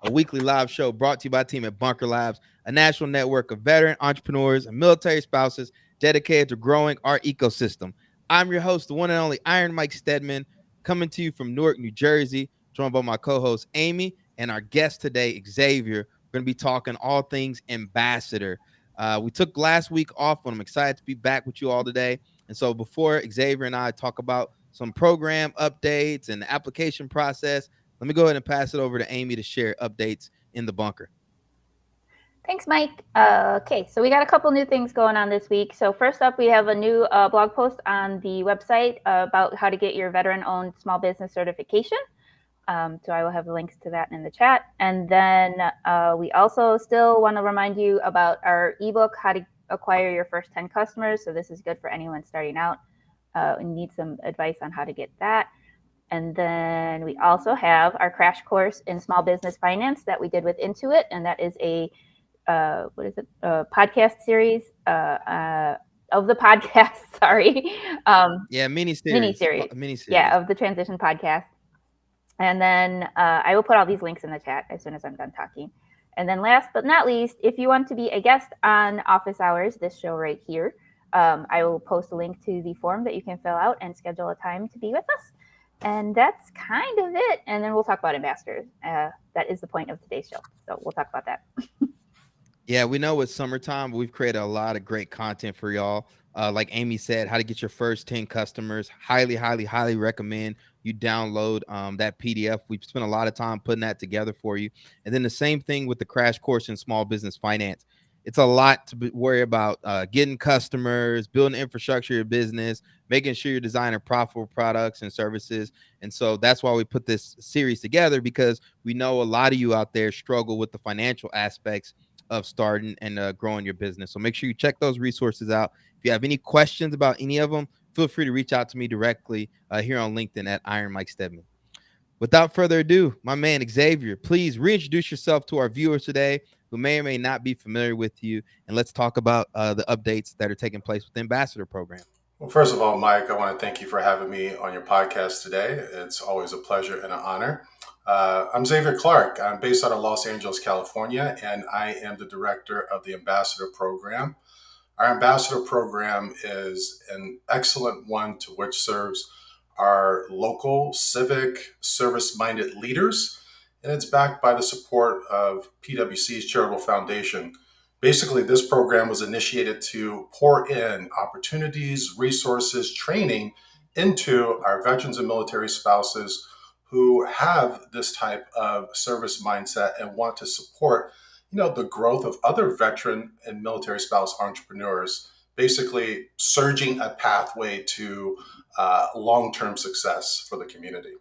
a weekly live show brought to you by team at Bunker Labs, a national network of veteran entrepreneurs and military spouses dedicated to growing our ecosystem. I'm your host, the one and only Iron Mike Steadman, coming to you from Newark, New Jersey, joined by my co-host Amy and our guest today, Xavier. We're going to be talking all things ambassador. We took last week off, but I'm excited to be back with you all today. And so before Xavier and I talk about some program updates and the application process, let me go ahead and pass it over to Amy to share updates in the bunker. Thanks, Mike. Okay, so we got a couple new things going on this week. So first up, we have a new blog post on the website about how to get your veteran-owned small business certification. So I will have links to that in the chat. And then we also still want to remind you about our ebook, How to Acquire Your First 10 Customers. So this is good for anyone starting out and need some advice on how to get that. And then we also have our crash course in small business finance that we did with Intuit. And that is a podcast series of the podcast. Sorry. Mini Mini series. series. Yeah, of the transition podcast. And then I will put all these links in the chat as soon as I'm done talking. And then last but not least, if you want to be a guest on Office Hours, this show right here, I will post a link to the form that you can fill out and schedule a time to be with us. And that's kind of it. And then we'll talk about ambassadors. That is the point of today's show. So we'll talk about that. Yeah, we know it's summertime, but we've created a lot of great content for y'all. Like Amy said, how to get your first 10 customers. Highly, highly, highly recommend you download that PDF. We've spent a lot of time putting that together for you. And then the same thing with the crash course in small business finance. It's a lot to worry about getting customers, building infrastructure of your business, making sure you're designing profitable products and services. And so that's why we put this series together, because we know a lot of you out there struggle with the financial aspects of starting and growing your business. So make sure you check those resources out. If you have any questions about any of them, feel free to reach out to me directly here on LinkedIn at Iron Mike Steadman. Without further ado, my man Xavier, please reintroduce yourself to our viewers today who may or may not be familiar with you, and let's talk about the updates that are taking place with the Ambassador Program. Well, first of all, Mike, I want to thank you for having me on your podcast today. It's always a pleasure and an honor. I'm Xavier Clarke. I'm based out of Los Angeles, California, and I am the director of the Ambassador Program. Our Ambassador Program is an excellent one to which serves our local civic service-minded leaders, and it's backed by the support of PwC's Charitable Foundation. Basically, this program was initiated to pour in opportunities, resources, training into our veterans and military spouses who have this type of service mindset and want to support, the growth of other veteran and military spouse entrepreneurs, basically surging a pathway to long-term success for the community.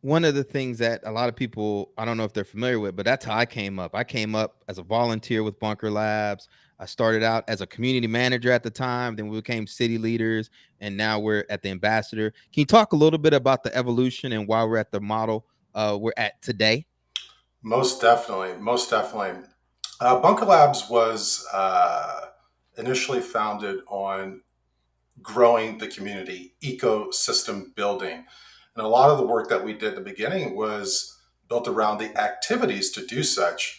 One of the things that a lot of people, I don't know if they're familiar with, but that's how I came up. I came up as a volunteer with Bunker Labs. I started out as a community manager at the time, then we became city leaders, and now we're at the Ambassador. Can you talk a little bit about the evolution and why we're at the model we're at today? Most definitely. Most definitely. Bunker Labs was initially founded on growing the community, ecosystem building. And a lot of the work that we did at the beginning was built around the activities to do such,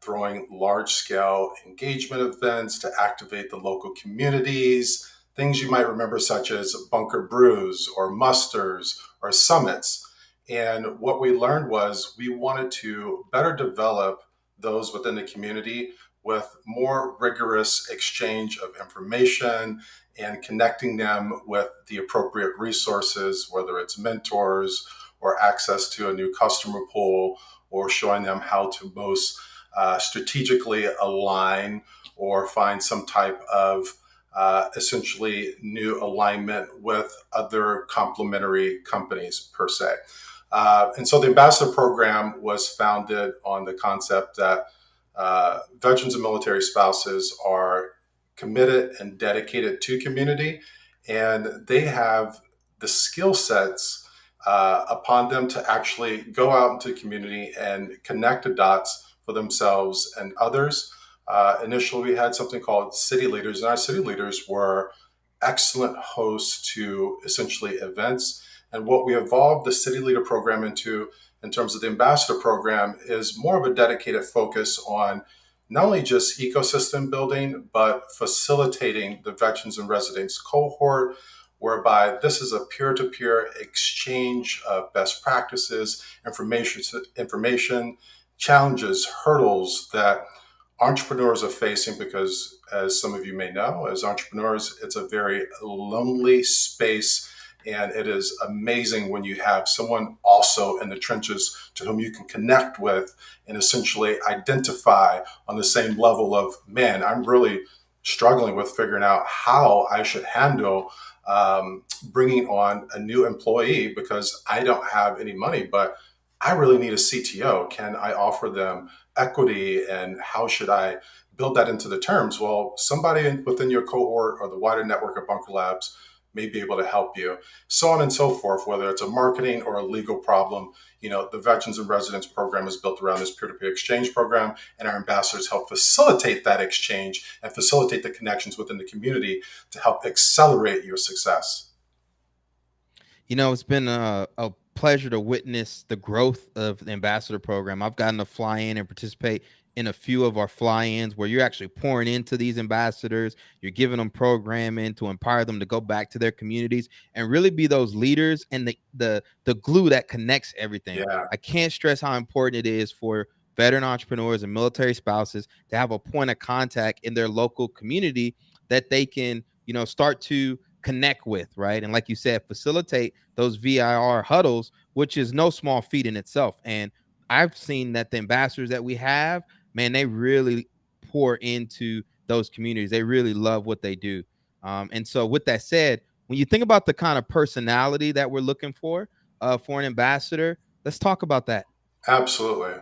throwing large scale engagement events to activate the local communities, things you might remember, such as bunker brews or musters or summits. And what we learned was we wanted to better develop those within the community with more rigorous exchange of information and connecting them with the appropriate resources, whether it's mentors or access to a new customer pool, or showing them how to most strategically align or find some type of essentially new alignment with other complementary companies per se. And so the Ambassador Program was founded on the concept that veterans and military spouses are committed and dedicated to community, and they have the skill sets upon them to actually go out into the community and connect the dots for themselves and others. Initially, we had something called city leaders, and our city leaders were excellent hosts to essentially events. And what we evolved the city leader program into in terms of the ambassador program is more of a dedicated focus on not only just ecosystem building, but facilitating the veterans and residents cohort, whereby this is a peer-to-peer exchange of best practices, information, challenges, hurdles that entrepreneurs are facing because, as some of you may know, as entrepreneurs, it's a very lonely space. And it is amazing when you have someone also in the trenches to whom you can connect with and essentially identify on the same level of, man, I'm really struggling with figuring out how I should handle bringing on a new employee because I don't have any money, but I really need a CTO. Can I offer them equity and how should I build that into the terms? Well, somebody within your cohort or the wider network of Bunker Labs may be able to help you, so on and so forth, whether it's a marketing or a legal problem. The Veterans and Residents program is built around this peer-to-peer exchange program, and our ambassadors help facilitate that exchange and facilitate the connections within the community to help accelerate your success. It's been a pleasure to witness the growth of the ambassador program. I've gotten to fly in and participate in a few of our fly-ins where you're actually pouring into these ambassadors. You're giving them programming to empower them to go back to their communities and really be those leaders and the glue that connects everything. Yeah, I can't stress how important it is for veteran entrepreneurs and military spouses to have a point of contact in their local community that they can, start to connect with, right? And like you said, facilitate those VIR huddles, which is no small feat in itself. And I've seen that the ambassadors that we have, man, they really pour into those communities. They really love what they do. And so, with that said, when you think about the kind of personality that we're looking for an ambassador, let's talk about that. absolutely.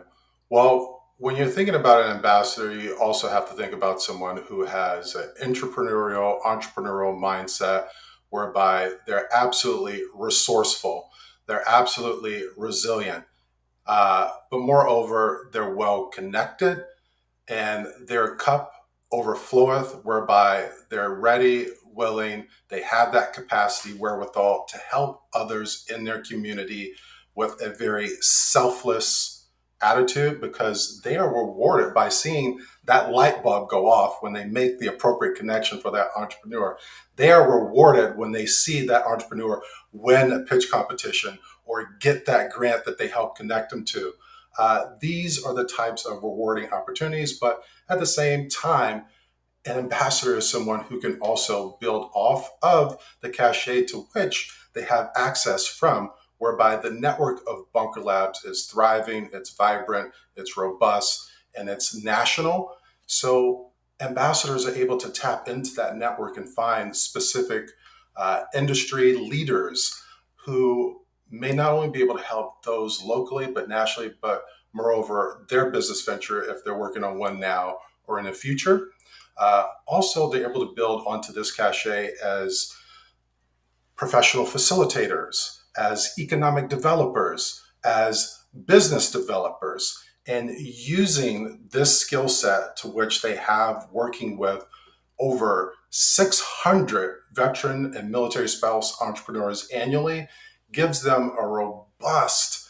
Well, when you're thinking about an ambassador, you also have to think about someone who has an entrepreneurial mindset, whereby they're absolutely resourceful, they're absolutely resilient, but moreover, they're well connected and their cup overfloweth, whereby they're ready, willing, they have that capacity, wherewithal to help others in their community with a very selfless attitude because they are rewarded by seeing that light bulb go off when they make the appropriate connection for that entrepreneur. They are rewarded when they see that entrepreneur win a pitch competition or get that grant that they help connect them to. These are the types of rewarding opportunities, but at the same time, an ambassador is someone who can also build off of the cachet to which they have access from, whereby the network of Bunker Labs is thriving, it's vibrant, it's robust, and it's national. So ambassadors are able to tap into that network and find specific industry leaders who may not only be able to help those locally, but nationally, but moreover, their business venture if they're working on one now or in the future. Also, they're able to build onto this cachet as professional facilitators, as economic developers, as business developers, and using this skill set to which they have working with over 600 veteran and military spouse entrepreneurs annually gives them a robust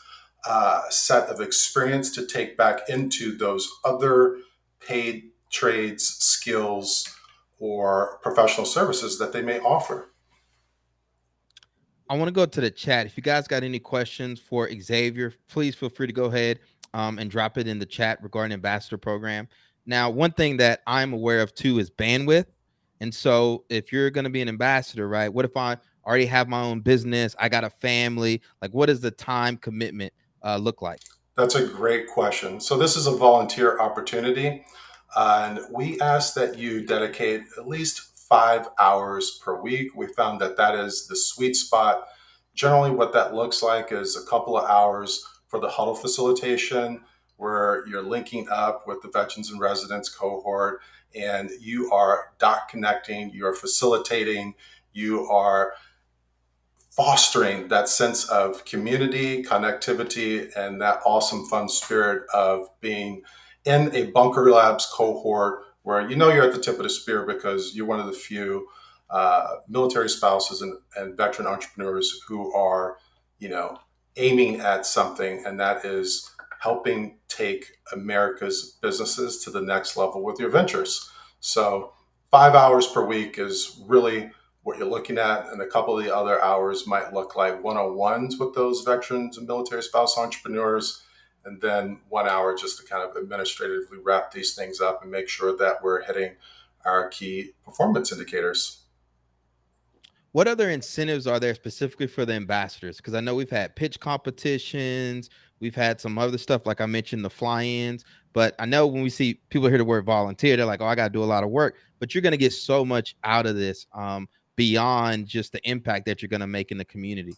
set of experience to take back into those other paid trades, skills, or professional services that they may offer. I want to go to the chat. If you guys got any questions for Xavier, please feel free to go ahead and drop it in the chat regarding ambassador program. Now, one thing that I'm aware of too is bandwidth. And so if you're going to be an ambassador, right? What if I already have my own business? I got a family. Like, what does the time commitment look like? That's a great question. So, this is a volunteer opportunity, and we ask that you dedicate at least 5 hours per week. We found that that is the sweet spot. Generally, what that looks like is a couple of hours for the huddle facilitation, where you're linking up with the Veterans and Residents cohort and you are dot connecting, you're facilitating, you are fostering that sense of community, connectivity, and that awesome fun spirit of being in a Bunker Labs cohort where you know you're at the tip of the spear because you're one of the few military spouses and veteran entrepreneurs who are, you know, aiming at something, and that is helping take America's businesses to the next level with your ventures. So 5 hours per week is really what you're looking at, and a couple of the other hours might look like one-on-ones with those veterans and military spouse entrepreneurs, and then 1 hour just to kind of administratively wrap these things up and make sure that we're hitting our key performance indicators. What other incentives are there specifically for the ambassadors? Because I know we've had pitch competitions, we've had some other stuff, like I mentioned, the fly-ins. But I know when we see people hear the word volunteer, they're like, "Oh, I got to do a lot of work." But you're going to get so much out of this, beyond just the impact that you're going to make in the community.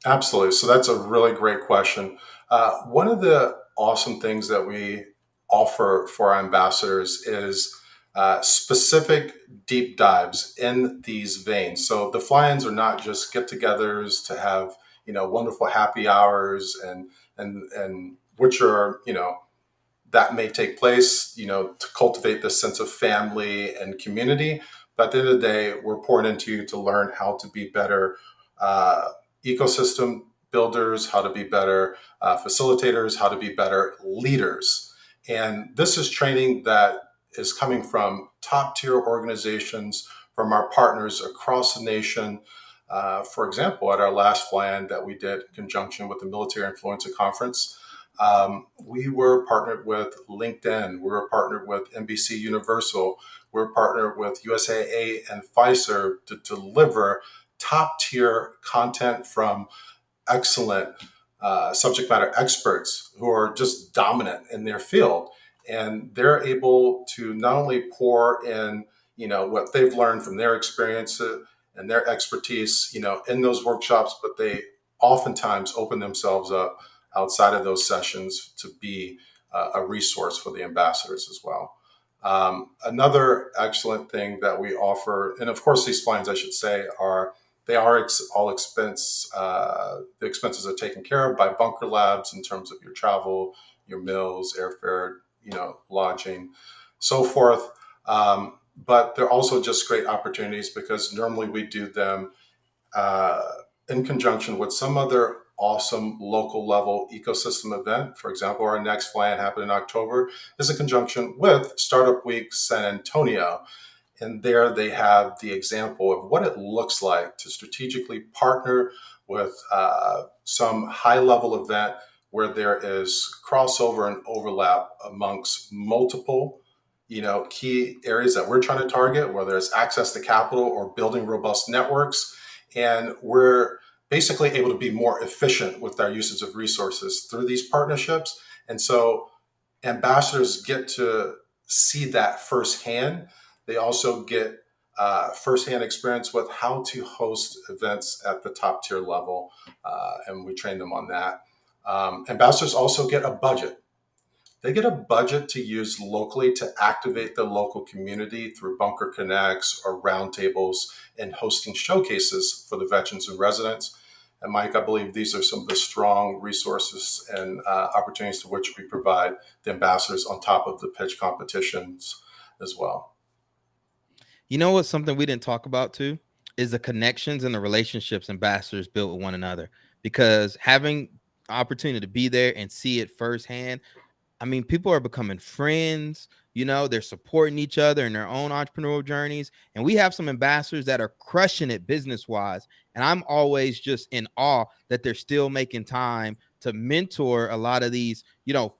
Absolutely. So that's a really great question. One of the awesome things that we offer for our ambassadors is specific deep dives in these veins. So the fly-ins are not just get-togethers to have wonderful happy hours and which are that may take place, to cultivate this sense of family and community. But at the end of the day, we're pouring into you to learn how to be better uh, ecosystem builders, how to be better facilitators, how to be better leaders. And this is training that is coming from top tier organizations, from our partners across the nation. For example, at our last fly-in that we did in conjunction with the Military Influencer Conference, we were partnered with LinkedIn. We were partnered with NBC Universal. We're partnered with USAA and Pfizer to deliver top tier content from excellent subject matter experts who are just dominant in their field. And they're able to not only pour in, what they've learned from their experience and their expertise, in those workshops, but they oftentimes open themselves up outside of those sessions to be a resource for the ambassadors as well. Another excellent thing that we offer, and of course, these fly-ins, I should say, are all expense. The expenses are taken care of by Bunker Labs in terms of your travel, your meals, airfare, lodging, so forth. But they're also just great opportunities because normally we do them uh, in conjunction with some other awesome local level ecosystem event. For example, our next fly-in happened in October is in conjunction with Startup Week San Antonio. And there they have the example of what it looks like to strategically partner with some high level event where there is crossover and overlap amongst multiple key areas that we're trying to target, whether it's access to capital or building robust networks. And we're basically able to be more efficient with our usage of resources through these partnerships. And so ambassadors get to see that firsthand. They also get firsthand experience with how to host events at the top tier level, and we train them on that. Ambassadors also get a budget. They get a budget to use locally to activate the local community through Bunker Connects or roundtables and hosting showcases for the veterans and residents. And Mike, I believe these are some of the strong resources and opportunities to which we provide the ambassadors on top of the pitch competitions as well. You know what's something we didn't talk about too is the connections and the relationships ambassadors build with one another. Because having opportunity to be there and see it firsthand, I mean, people are becoming friends, they're supporting each other in their own entrepreneurial journeys. And we have some ambassadors that are crushing it business wise. And I'm always just in awe that they're still making time to mentor a lot of these,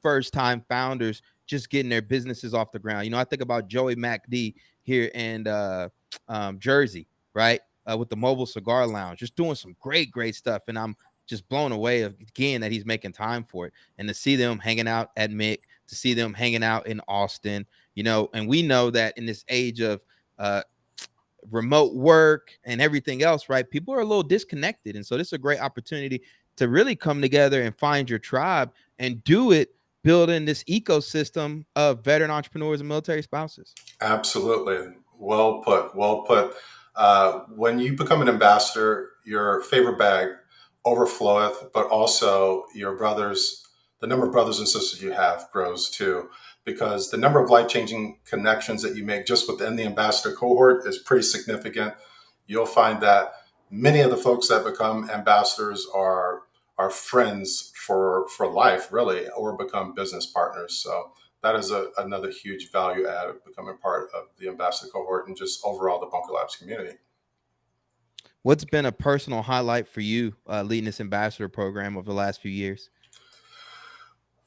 first time founders just getting their businesses off the ground. I think about Joey MacD here in Jersey, right? With the mobile cigar lounge, just doing some great stuff. And I'm just blown away again that he's making time for it, and to see them hanging out at Mick, to see them hanging out in Austin, and we know that in this age of remote work and everything else, right? People are a little disconnected. And so this is a great opportunity to really come together and find your tribe and do it building this ecosystem of veteran entrepreneurs and military spouses. Absolutely. Well put. Well put. When you become an ambassador, your favorite bag overfloweth, but also the number of brothers and sisters you have grows too, because the number of life changing connections that you make just within the ambassador cohort is pretty significant. You'll find that many of the folks that become ambassadors are are friends for life, really, or become business partners. So that is another huge value add of becoming part of the ambassador cohort and just overall the Bunker Labs community. What's been a personal highlight for you leading this ambassador program over the last few years?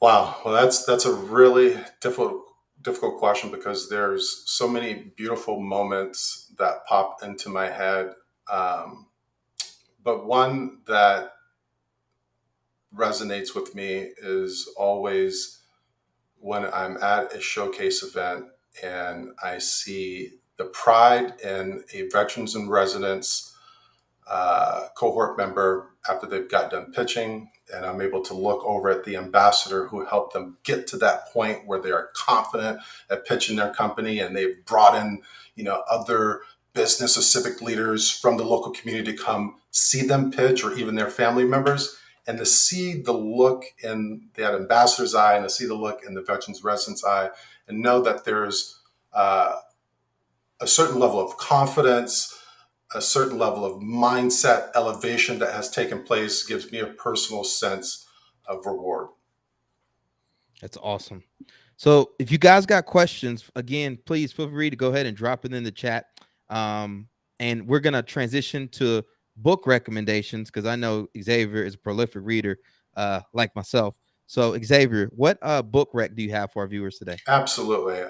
Wow, well, that's a really difficult question because there's so many beautiful moments that pop into my head. Um, but one that resonates with me is always when I'm at a showcase event and I see the pride in a veterans in residence cohort member after they've got done pitching, and I'm able to look over at the ambassador who helped them get to that point where they are confident at pitching their company, and they've brought in, other business or civic leaders from the local community to come see them pitch, or even their family members, and to see the look in that ambassador's eye and to see the look in the veterans resident's eye, and know that there's uh, a certain level of confidence, a certain level of mindset elevation that has taken place gives me a personal sense of reward. That's awesome. So if you guys got questions, again, please feel free to go ahead and drop it in the chat. Um, and we're gonna transition to book recommendations because I know Xavier is a prolific reader, like myself. So Xavier, what book rec do you have for our viewers today? Absolutely.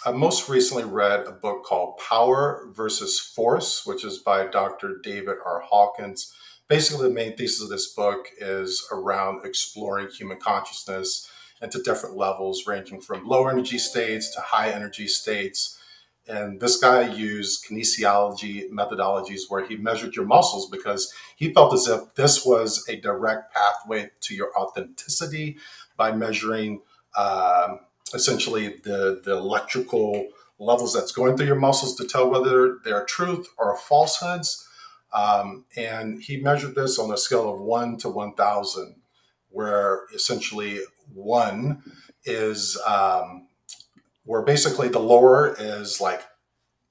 I most recently read a book called Power versus Force, which is by Dr. David R. Hawkins. Basically, the main thesis of this book is around exploring human consciousness into different levels, ranging from low energy states to high energy states. And this guy used kinesiology methodologies where he measured your muscles because he felt as if this was a direct pathway to your authenticity by measuring essentially the electrical levels that's going through your muscles to tell whether they're truth or falsehoods. And he measured this on a scale of 1 to 1,000, where essentially 1 is where basically the lower is like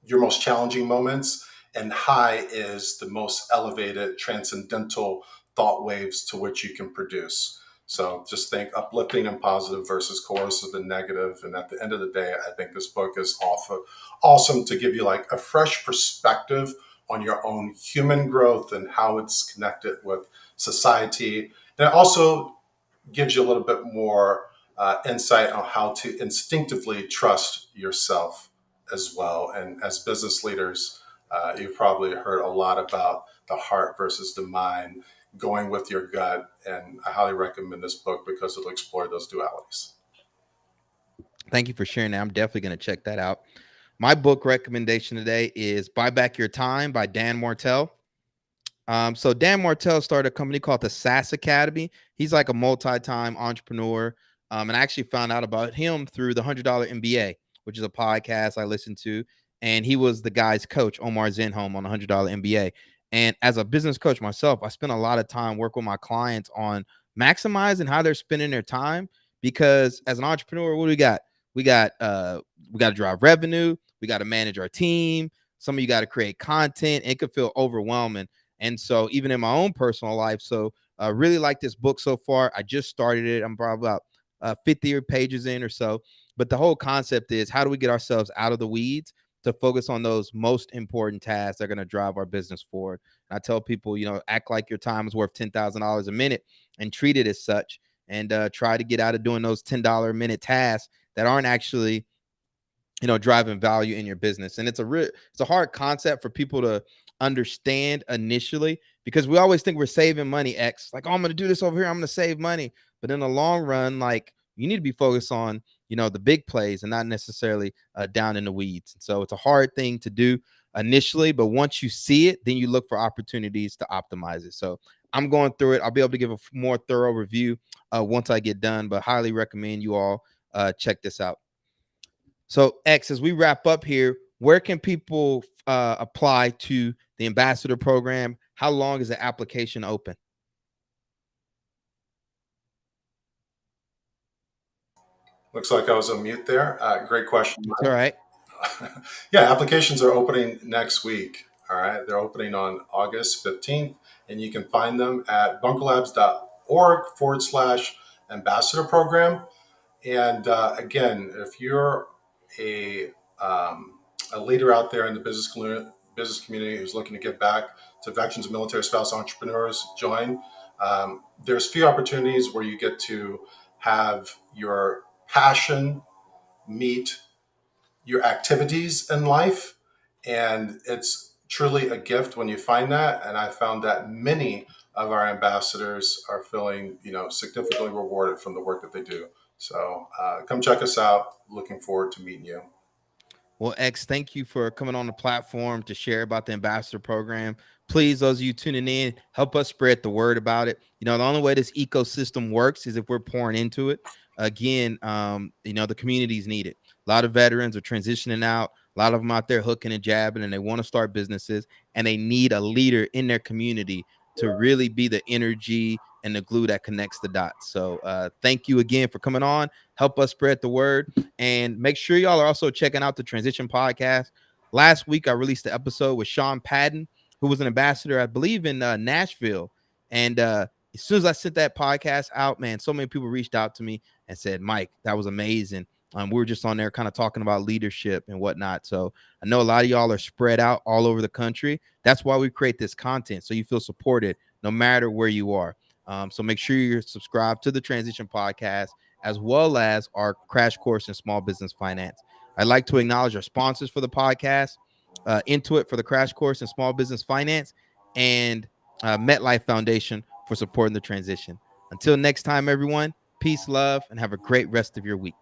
your most challenging moments, and high is the most elevated, transcendental thought waves to which you can produce. So just think uplifting and positive versus coercive and negative. And at the end of the day, I think this book is awesome to give you like a fresh perspective on your own human growth and how it's connected with society. And it also gives you a little bit more insight on how to instinctively trust yourself as well. And as business leaders, you've probably heard a lot about the heart versus the mind, going with your gut. And I highly recommend this book because it'll explore those dualities. Thank you for sharing that. I'm definitely going to check that out. My book recommendation today is Buy Back Your Time by Dan Martell. So Dan Martell started a company called the SaaS Academy. He's like a multi-time entrepreneur. And I actually found out about him through the $100 MBA, which is a podcast I listened to. And he was the guy's coach, Omar Zenhom, on the $100 MBA. And as a business coach myself, I spent a lot of time working with my clients on maximizing how they're spending their time. Because as an entrepreneur, what do we got? We got to drive revenue. We got to manage our team. Some of you got to create content. It could feel overwhelming. And so even in my own personal life, so I really like this book so far. I just started it. I'm probably about 50 pages in or so. But the whole concept is, how do we get ourselves out of the weeds to focus on those most important tasks that are going to drive our business forward? And I tell people, act like your time is worth $10,000 a minute and treat it as such, and try to get out of doing those $10 a minute tasks that aren't actually driving value in your business. And it's a hard concept for people to understand initially, because we always think we're saving money. Like, oh, I'm going to do this over here, I'm going to save money. But in the long run, like, you need to be focused on the big plays and not necessarily down in the weeds. And so it's a hard thing to do initially, but once you see it, then you look for opportunities to optimize it. So I'm going through it. I'll be able to give a more thorough review once I get done, but highly recommend you all check this out. So X, as we wrap up here, where can people apply to the ambassador program? How long is the application open? Looks like I was on mute there. Great question. It's all right. Yeah, applications are opening next week. All right. They're opening on August 15th. And you can find them at bunkerlabs.org/ambassador program. And again, if you're a, um, a leader out there in the business community who's looking to give back to veterans and military spouse entrepreneurs, join. There's few opportunities where you get to have your passion meet your activities in life. And it's truly a gift when you find that. And I found that many of our ambassadors are feeling, significantly rewarded from the work that they do. So come check us out. Looking forward to meeting you. Well, X, thank you for coming on the platform to share about the ambassador program. Please, those of you tuning in, help us spread the word about it. The only way this ecosystem works is if we're pouring into it. Again, the communities need it. A lot of veterans are transitioning out. A lot of them out there hooking and jabbing, and they want to start businesses, and they need a leader in their community to really be the energy and the glue that connects the dots. So thank you again for coming on. Help us spread the word. And make sure y'all are also checking out the Transition Podcast. Last week, I released the episode with Sean Patton, who was an ambassador, I believe, in Nashville. And as soon as I sent that podcast out, man, so many people reached out to me and said, Mike, that was amazing. We were just on there kind of talking about leadership and whatnot. So I know a lot of y'all are spread out all over the country. That's why we create this content, so you feel supported no matter where you are. So make sure you're subscribed to the Transition Podcast, as well as our crash course in small business finance. I'd like to acknowledge our sponsors for the podcast, Intuit for the crash course in small business finance, and MetLife Foundation for supporting the transition. Until next time, everyone, peace, love, and have a great rest of your week.